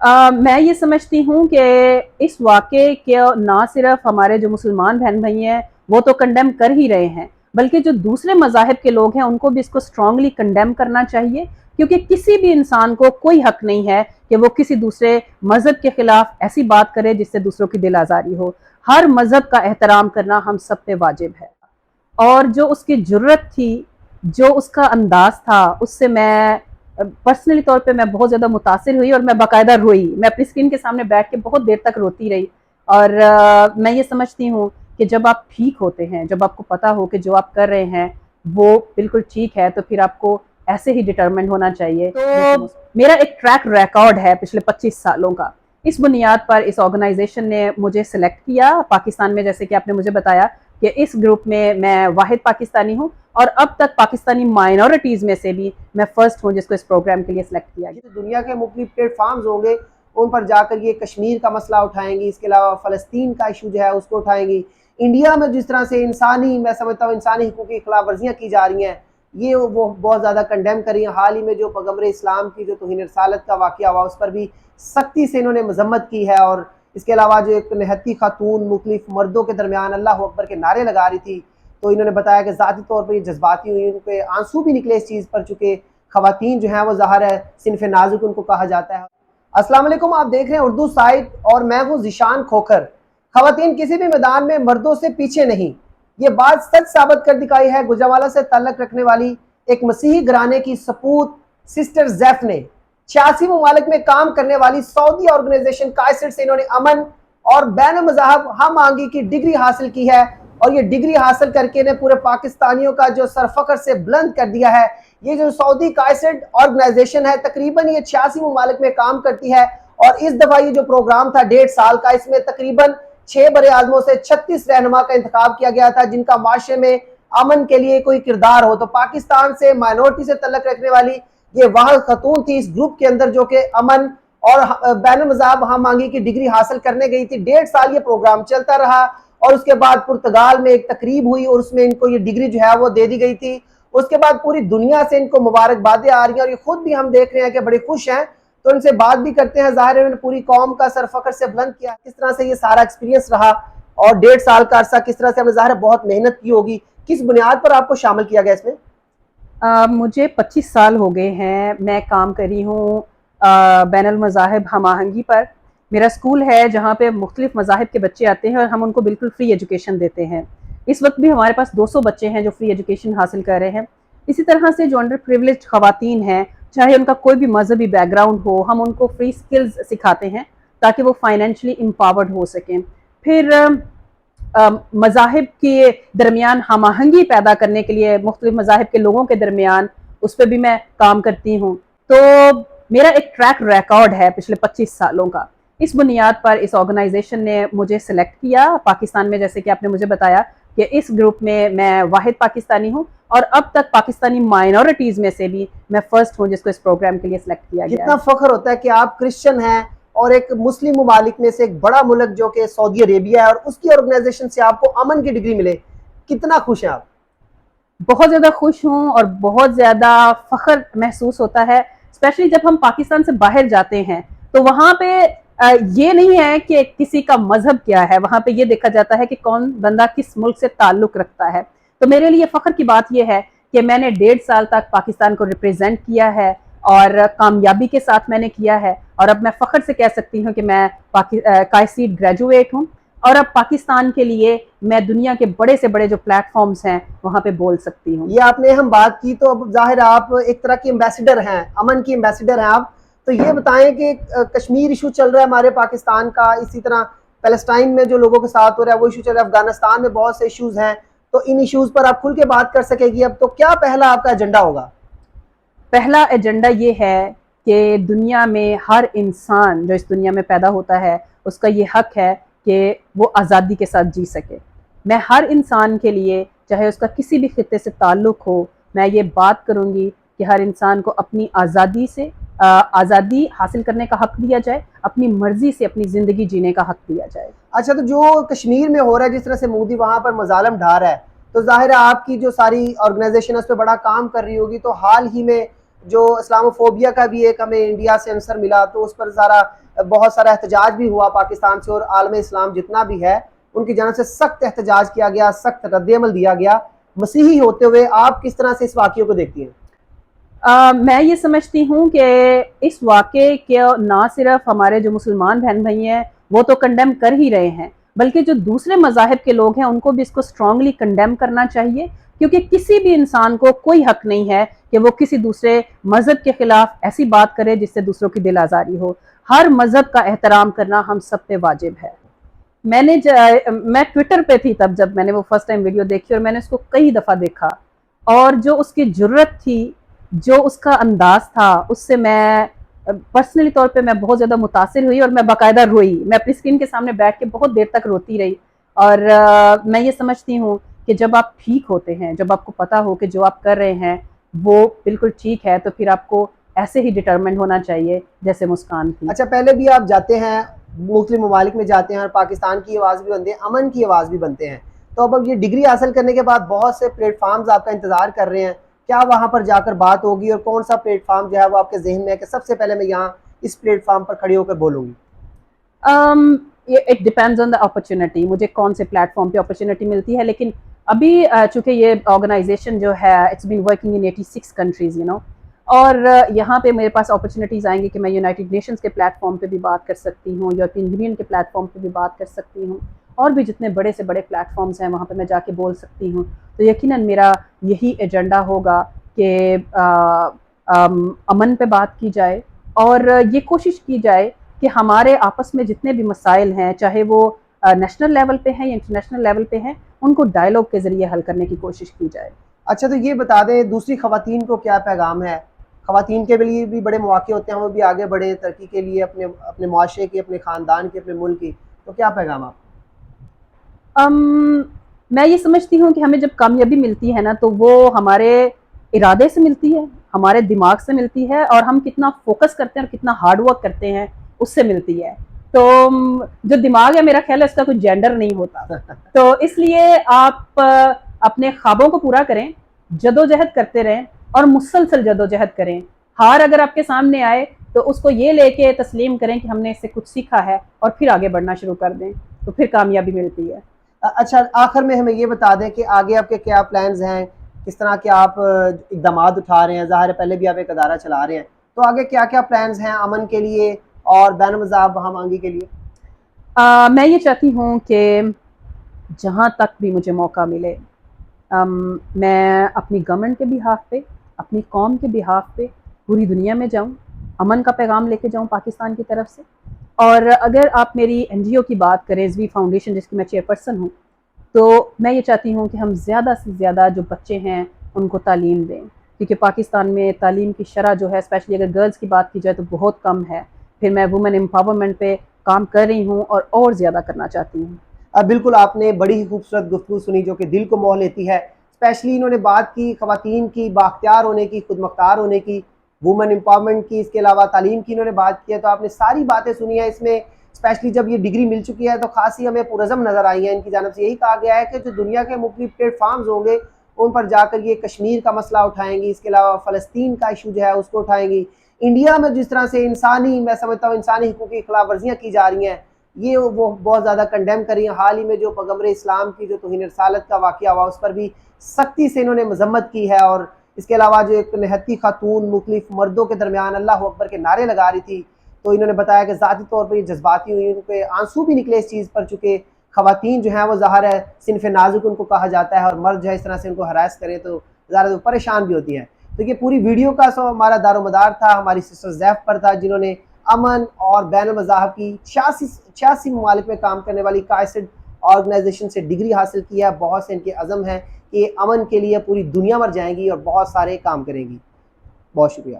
मैं ये समझती हूँ कि इस वाक़े के ना सिर्फ़ हमारे जो मुसलमान बहन भाई हैं, वो तो कंडेम कर ही रहे हैं, बल्कि जो दूसरे मज़ाहिब के लोग हैं, उनको भी इसको स्ट्रॉन्गली कंडेम करना चाहिए, क्योंकि किसी भी इंसान को कोई हक़ नहीं है कि वो किसी दूसरे मज़हब के ख़िलाफ़ ऐसी बात करे जिससे दूसरों की दिल आज़ारी हो। हर मज़हब का एहतराम करना हम सब पे वाजिब है। और जो उसकी जुर्रत थी, जो उसका अंदाज़ था, उससे मैं पर्सनली तौर पे मैं बहुत ज़्यादा मुतासिर हुई और मैं बाकायदा रोई। मैं अपनी स्क्रीन के सामने बैठ के बहुत देर तक रोती रही और मैं ये समझती हूँ कि जब आप ठीक होते हैं, जब आपको पता हो कि जो आप कर रहे हैं, वो बिल्कुल ठीक है, तो फिर आपको ऐसे ही डिटरमाइंड होना चाहिए। तो मेरा एक ट्रैक रिकॉर्ड है पिछले 25 सालों का। इस बुनियाद पर इस ऑर्गेनाइज़ेशन ने मुझे सेलेक्ट किया पाकिस्तान में, जैसे कि आपने मुझे बताया कि इस ग्रुप में मैं वाहिद पाकिस्तानी हूँ और अब तक पाकिस्तानी माइनॉरिटीज़ में से भी मैं फर्स्ट हूँ जिसको इस प्रोग्राम के लिए सिलेक्ट किया गया। दुनिया के मुख्तलिफ प्लेटफार्म्स होंगे, उन पर जाकर ये कश्मीर का मसला उठाएंगी, इसके अलावा फ़लस्तीन का इशू जो है उसको उठाएंगी। इंडिया में जिस तरह से मैं समझता हूँ इंसानी हुकूक की खिलाफ वर्जियाँ की जा रही हैं, ये वो बहुत ज़्यादा कंडेम कर रही हैं। हाल ही में जो पैगम्बर इस्लाम की जो तौहीन रसालत का वाक़या हुआ, उस पर भी सख्ती से इन्होंने मजम्मत की है। और इसके अलावा जो एक निहत्ती खातून मुख्तलिफ मर्दों के दरमियान अल्लाह अकबर के नारे लगा रही थी, तो इन्होंने बताया कि ज़ाती तौर पर ये जज्बाती हुई, उनके आंसू भी निकले इस चीज़ पर, चूँकि ख़वातीन जो हैं वो ज़ाहिर है सिनफ़ नाज़ुक उनको कहा जाता है। अस्सलाम वालेकुम, आप देख रहे हैं उर्दू साइट और मैं हूँ ज़ीशान खोखर। ख़वातीन किसी भी मैदान में मर्दों से पीछे नहीं, ये बात सच साबित कर दिखाई है गुजरांवाला से ताल्लुक़ रखने वाली एक मसीही घराने की सपूत सिस्टर ज़ैफ ने। 86 ममालिक में काम करने वाली सऊदी ऑर्गेनाइजेशन कायसर से इन्होंने अमन और बैन मज़हब हम आहंगी की डिग्री हासिल की है, और ये डिग्री हासिल करके ने पूरे पाकिस्तानियों का जो सर फ़ख्र से बुलंद कर दिया है। ये जो सऊदी कायसर ऑर्गेनाइजेशन है, तकरीबन ये 86 ममालिक में काम करती है, और इस दफ़ा ये जो प्रोग्राम था 1.5 साल का, इसमें तकरीबन 6 बड़े आज़मों से 36 रहनुमा का इंतखाब किया गया था जिनका माशरे में अमन के लिए कोई किरदार हो। तो पाकिस्तान से माइनॉरिटी से तल्लुक़ रखने वाली ये वाहिद खतून थी इस ग्रुप के अंदर जो कि अमन और बैन मज़हब हम आहंगी की डिग्री हासिल करने गई थी। 1.5 साल ये प्रोग्राम चलता रहा और उसके बाद पुर्तगाल में एक तकरीब हुई और उसमें इनको ये डिग्री जो है वो दे दी गई थी। उसके बाद पूरी दुनिया से इनको मुबारकबादें आ रही हैं और ये खुद भी हम देख रहे हैं कि बड़े खुश हैं। तो इनसे बात भी करते हैं, ज़ाहिर है इन्होंने पूरी कौम का सर फ़ख्र से बुलंद किया। किस तरह से ये सारा एक्सपीरियंस रहा और 1.5 साल का अरसा किस तरह से हमने ज़ाहिर है बहुत मेहनत की होगी, किस बुनियाद पर आपको शामिल किया गया इसमें? मुझे 25 साल हो गए हैं, मैं काम कर रही हूँ बैनुल मज़ाहिब हम आहंगी पर। मेरा स्कूल है जहाँ पे मुख्तलिफ मज़ाहिब के बच्चे आते हैं और हम उनको बिल्कुल फ्री एजुकेशन देते हैं। इस वक्त भी हमारे पास 200 बच्चे हैं जो फ्री एजुकेशन हासिल कर रहे हैं। इसी तरह से जो अंडर प्रिविलेज्ड ख़वातीन हैं, चाहे उनका कोई भी मजहबी बैकग्राउंड हो, हम उनको फ्री स्किल्स सिखाते हैं ताकि वो फाइनेंशियली एम्पावर्ड हो सकें। फिर मज़ाहिब के दरमियान हम आहंगी पैदा करने के लिए मुख्तलिफ मज़ाहिब के लोगों के दरमियान, उस पर भी मैं काम करती हूँ। तो मेरा एक ट्रैक रिकॉर्ड है पिछले 25 सालों का। इस बुनियाद पर इस ऑर्गेनाइजेशन ने मुझे सेलेक्ट किया पाकिस्तान में, जैसे कि आपने मुझे बताया कि इस ग्रुप में मैं वाहिद पाकिस्तानी हूँ और अब तक पाकिस्तानी माइनॉरिटीज़ में से भी मैं फर्स्ट हूँ जिसको इस प्रोग्राम के लिए सिलेक्ट किया गया है। कितना फ़ख्र होता है कि आप क्रिश्चियन हैं और एक मुस्लिम ममालिक में से एक बड़ा मुल्क जो कि सऊदी अरेबिया है, और उसकी ऑर्गेनाइजेशन से आपको अमन की डिग्री मिले, कितना खुश हैं आप? बहुत ज़्यादा खुश हूँ और बहुत ज़्यादा फ़ख्र महसूस होता है, स्पेशली जब हम पाकिस्तान से बाहर जाते हैं तो वहाँ पे ये नहीं है कि किसी का मजहब क्या है, वहाँ पे ये देखा जाता है कि कौन बंदा किस मुल्क से ताल्लुक़ रखता है। तो मेरे लिए फ़ख्र की बात यह है कि मैंने 1.5 साल तक पाकिस्तान को रिप्रेजेंट किया है और कामयाबी के साथ मैंने किया है, और अब मैं फ़ख्र से कह सकती हूँ कि मैं कायसीड ग्रेजुएट हूँ और अब पाकिस्तान के लिए मैं दुनिया के बड़े से बड़े जो प्लेटफॉर्म्स हैं वहाँ पे बोल सकती हूँ। ये आपने हम बात की, तो अब ज़ाहिर आप एक तरह की एम्बेसडर हैं, अमन की एम्बेसडर हैं आप। तो ये बताएं कि कश्मीर इशू चल रहा है हमारे पाकिस्तान का, इसी तरह पैलेस्टाइन में जो लोगों के साथ हो रहा है वो इशू चल रहा है, अफगानिस्तान में बहुत से इशूज़ हैं, तो इन इशूज़ पर आप खुल के बात कर सकेगी। अब तो क्या पहला आपका एजेंडा होगा? पहला एजेंडा ये है कि दुनिया में हर इंसान जो इस दुनिया में पैदा होता है उसका ये हक है कि वो आज़ादी के साथ जी सके। मैं हर इंसान के लिए, चाहे उसका किसी भी खित्ते से ताल्लुक़ हो, मैं ये बात करूँगी कि हर इंसान को अपनी आज़ादी से आज़ादी हासिल करने का हक दिया जाए, अपनी मर्ज़ी से अपनी ज़िंदगी जीने का हक दिया जाए। अच्छा, तो जो कश्मीर में हो रहा है, जिस तरह से मोदी वहाँ पर मज़ालम ढा रहा है, तो ज़ाहिर है आपकी जो सारी ऑर्गेनाइजेशन है उस पर बड़ा काम कर रही होगी। तो हाल ही में جو اسلاموفوبیا کا بھی ایک ہمیں انڈیا سے عنصر ملا تو اس پر بہت سارا احتجاج بھی ہوا پاکستان سے، اور عالم اسلام جتنا بھی ہے ان کی جانب سے سخت احتجاج کیا گیا، سخت رد عمل دیا گیا۔ مسیحی ہوتے ہوئے آپ کس طرح سے اس واقعے کو دیکھتی ہیں؟ میں یہ سمجھتی ہوں کہ اس واقعے کے نہ صرف ہمارے جو مسلمان بہن بھائی ہیں وہ تو کنڈیم کر ہی رہے ہیں، بلکہ جو دوسرے مذاہب کے لوگ ہیں ان کو بھی اس کو اسٹرانگلی کنڈیم کرنا چاہیے، کیونکہ کسی بھی انسان کو کوئی حق نہیں ہے کہ وہ کسی دوسرے مذہب کے خلاف ایسی بات کرے جس سے دوسروں کی دل آزاری ہو۔ ہر مذہب کا احترام کرنا ہم سب پہ واجب ہے۔ میں ٹویٹر پہ تھی تب جب میں نے وہ فرسٹ ٹائم ویڈیو دیکھی، اور میں نے اس کو کئی دفعہ دیکھا، اور جو اس کی جرت تھی، جو اس کا انداز تھا، اس سے میں پرسنلی طور پہ میں بہت زیادہ متاثر ہوئی، اور میں باقاعدہ روئی۔ میں اپنی اسکرین کے سامنے بیٹھ کے بہت دیر تک روتی رہی، اور میں یہ سمجھتی ہوں کہ جب آپ ٹھیک ہوتے ہیں، جب آپ کو پتا ہو کہ جو آپ کر رہے ہیں وہ بالکل ٹھیک ہے، تو پھر آپ کو ایسے ہی ڈٹرمنٹ ہونا چاہیے جیسے مسکان تھی۔ اچھا، پہلے بھی آپ جاتے ہیں مختلف ممالک میں جاتے ہیں اور پاکستان کی آواز بھی بنتے ہیں، امن کی آواز بھی بنتے ہیں، تو اب یہ ڈگری حاصل کرنے کے بعد بہت سے پلیٹ فارمز آپ کا انتظار کر رہے ہیں، کیا وہاں پر جا کر بات ہوگی، اور کون سا پلیٹ فارم جو ہے وہ آپ کے ذہن میں ہے کہ سب سے پہلے میں یہاں اس پلیٹ فارم پر کھڑی ہو کر بولوں گی؟ It depends on the opportunity, مجھے کون سے پلیٹ فارم پہ اپرچونٹی ملتی ہے، لیکن ابھی چونکہ یہ آرگنائزیشن جو ہے it's been working in 86 countries اور یہاں پہ میرے پاس اپرچونیٹیز آئیں گی کہ میں یونائٹڈ نیشنز کے پلیٹ فارم پہ بھی بات کر سکتی ہوں، یورپین یونین کے پلیٹ فارم پہ بھی بات کر سکتی ہوں، اور بھی جتنے بڑے سے بڑے پلیٹ فارمز ہیں وہاں پہ میں جا کے بول سکتی ہوں۔ تو یقیناً میرا یہی ایجنڈا ہوگا کہ امن پہ بات کی جائے، اور یہ کوشش کی جائے کہ ہمارے آپس میں جتنے بھی مسائل ہیں، چاہے وہ نیشنل لیول پہ ہیں یا انٹرنیشنل لیول پہ ہیں، ان کو ڈائیلاگ کے ذریعے حل کرنے کی کوشش کی جائے۔ اچھا، تو یہ بتا دیں دوسری خواتین کو کیا پیغام ہے؟ خواتین کے لیے بھی بڑے مواقع ہوتے ہیں، وہ بھی آگے بڑھے ترقی کے لیے، اپنے معاشرے کی، اپنے خاندان کی، اپنے ملک کی، تو کیا پیغام آپ؟ میں یہ سمجھتی ہوں کہ ہمیں جب کامیابی ملتی ہے نا تو وہ ہمارے ارادے سے ملتی ہے، ہمارے دماغ سے ملتی ہے، اور ہم کتنا فوکس کرتے ہیں اور کتنا ہارڈ ورک کرتے ہیں اس سے ملتی ہے۔ تو جو دماغ ہے میرا خیال ہے اس کا کوئی جینڈر نہیں ہوتا، تو اس لیے آپ اپنے خوابوں کو پورا کریں، جدوجہد کرتے رہیں اور مسلسل جدوجہد کریں۔ ہار اگر آپ کے سامنے آئے تو اس کو یہ لے کے تسلیم کریں کہ ہم نے اس سے کچھ سیکھا ہے، اور پھر آگے بڑھنا شروع کر دیں، تو پھر کامیابی ملتی ہے۔ اچھا، آخر میں ہمیں یہ بتا دیں کہ آگے آپ کے کیا پلانز ہیں، کس طرح کے آپ اقدامات اٹھا رہے ہیں؟ ظاہر ہے پہلے بھی آپ ایک ادارہ چلا رہے ہیں، تو آگے کیا کیا پلانز ہیں امن کے لیے اور بین المذاہب ہم آہنگی کے لیے؟ میں یہ چاہتی ہوں کہ جہاں تک بھی مجھے موقع ملے میں اپنی گورنمنٹ کے بہاف پہ، اپنی قوم کے بہاف پہ پوری دنیا میں جاؤں، امن کا پیغام لے کے جاؤں پاکستان کی طرف سے۔ اور اگر آپ میری این جی او کی بات کریں، رضوی فاؤنڈیشن جس کی میں چیئرپرسن ہوں، تو میں یہ چاہتی ہوں کہ ہم زیادہ سے زیادہ جو بچے ہیں ان کو تعلیم دیں، کیونکہ پاکستان میں تعلیم کی شرح جو ہے اسپیشلی اگر گرلز کی بات کی جائے تو بہت کم ہے۔ پھر میں وومن امپاورمنٹ پہ کام کر رہی ہوں اور زیادہ کرنا چاہتی ہوں۔ بالکل، آپ نے بڑی ہی خوبصورت گفتگو سنی جو کہ دل کو موہ لیتی ہے، اسپیشلی انہوں نے بات کی خواتین کی بااختیار ہونے کی، خود مختار ہونے کی، وومن امپاورمنٹ کی، اس کے علاوہ تعلیم کی انہوں نے بات کی ہے، تو آپ نے ساری باتیں سنی ہیں۔ اس میں اسپیشلی جب یہ ڈگری مل چکی ہے تو خاصی ہمیں پرعزم نظر آئی ہیں، ان کی جانب سے یہی کہا گیا ہے کہ جو دنیا کے مختلف پلیٹ فارمز ہوں گے ان پر جا کر یہ کشمیر کا مسئلہ اٹھائیں گی، اس کے علاوہ فلسطین کا ایشو جو ہے اس کو اٹھائیں گی، انڈیا میں جس طرح سے میں سمجھتا ہوں انسانی حقوق کی خلاف ورزیاں کی جا رہی ہیں، یہ وہ بہت زیادہ کنڈیم کری ہیں۔ حال ہی میں جو پیغمبر اسلام کی جو توہین رسالت کا واقعہ ہوا اس پر بھی سختی سے انہوں نے مذمت کی ہے، اور اس کے علاوہ جو ایک نہتی خاتون مختلف مردوں کے درمیان اللہ اکبر کے نعرے لگا رہی تھی، تو انہوں نے بتایا کہ ذاتی طور پر یہ جذباتی ہوئی، ان کے آنسو بھی نکلے اس چیز پر، چونکہ خواتین جو ہیں وہ ظاہر ہے صنف نازک ان کو کہا جاتا ہے، اور مرد جو ہے اس طرح سے ان کو ہراس کرے تو ظاہر ہے پریشان بھی ہوتی ہیں۔ تو یہ پوری ویڈیو کا ہمارا دار و مدار تھا ہماری سسٹر زیف پر تھا، جنہوں نے امن اور بین المذاہب کی 86 ممالک میں کام کرنے والی کائسڈ آرگنائزیشن سے ڈگری حاصل کی ہے۔ بہت سے ان کے عزم ہیں کہ امن کے لیے پوری دنیا بھر جائیں گی اور بہت سارے کام کریں گی۔ بہت شکریہ۔